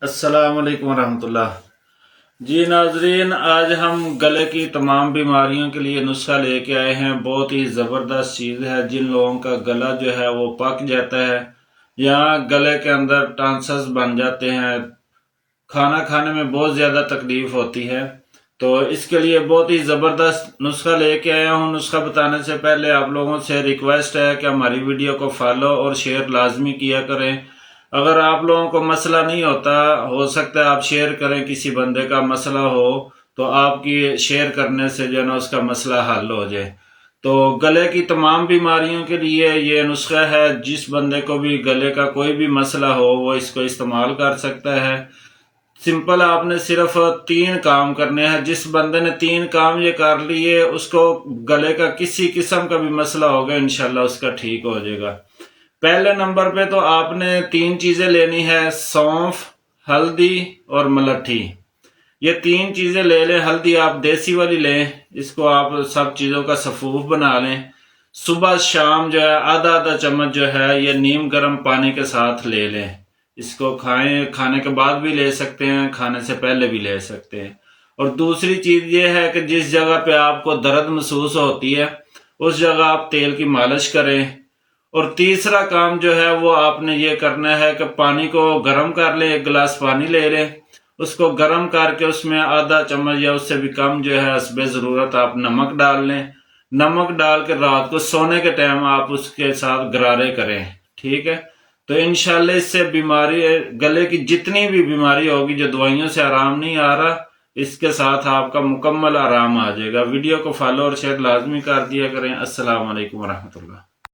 अस्सलाम वालेकुम रहमतुल्लाह। जी नाजरीन, आज हम गले की तमाम बीमारियों के लिए नुस्खा लेके आए हैं। बहुत ही ज़बरदस्त चीज़ है। जिन लोगों का गला जो है वो पक जाता है या गले के अंदर टांसस बन जाते हैं, खाना खाने में बहुत ज़्यादा तकलीफ़ होती है, तो इसके लिए बहुत ही ज़बरदस्त नुस्खा लेके आया हूँ। नुस्खा बताने से पहले आप लोगों से रिक्वेस्ट है कि हमारी वीडियो को फॉलो और शेयर लाजमी किया करें। अगर आप लोगों को मसला नहीं होता, हो सकता है आप शेयर करें, किसी बंदे का मसला हो तो आपकी शेयर करने से जो है ना उसका मसला हल हो जाए। तो गले की तमाम बीमारियों के लिए ये नुस्खा है। जिस बंदे को भी गले का कोई भी मसला हो वो इसको इस्तेमाल कर सकता है। सिंपल, आपने सिर्फ 3 काम करने हैं। जिस बंदे ने 3 काम ये कर लिए उसको गले का किसी किस्म का भी मसला होगा इंशाल्लाह उसका ठीक हो जाएगा। पहले नंबर पे तो आपने 3 चीजें लेनी है, सौंफ, हल्दी और मलट्ठी। ये 3 चीजें ले लें। हल्दी आप देसी वाली लें, इसको आप सब चीजों का सफूफ बना लें। सुबह शाम जो है आधा आधा चम्मच जो है ये नीम गर्म पानी के साथ ले लें। इसको खाने के बाद भी ले सकते हैं, खाने से पहले भी ले सकते हैं। और दूसरी चीज ये है कि जिस जगह पे आपको दर्द महसूस होती है उस जगह आप तेल की मालिश करें। और तीसरा काम जो है वो आपने ये करना है कि पानी को गर्म कर लें। 1 गिलास पानी ले लें, उसको गर्म करके उसमें आधा चम्मच या उससे भी कम जो है हस्बे ज़रूरत आप नमक डाल लें। नमक डाल के रात को सोने के टाइम आप उसके साथ गरारे करें, ठीक है। तो इंशाल्लाह इससे बीमारी, गले की जितनी भी बीमारी होगी जो दवाइयों से आराम नहीं आ रहा, इसके साथ आपका मुकम्मल आराम आ जाएगा। वीडियो को फॉलो और शेयर लाजमी कर दिया करें। अस्सलाम वालेकुम रहमतुल्लाह।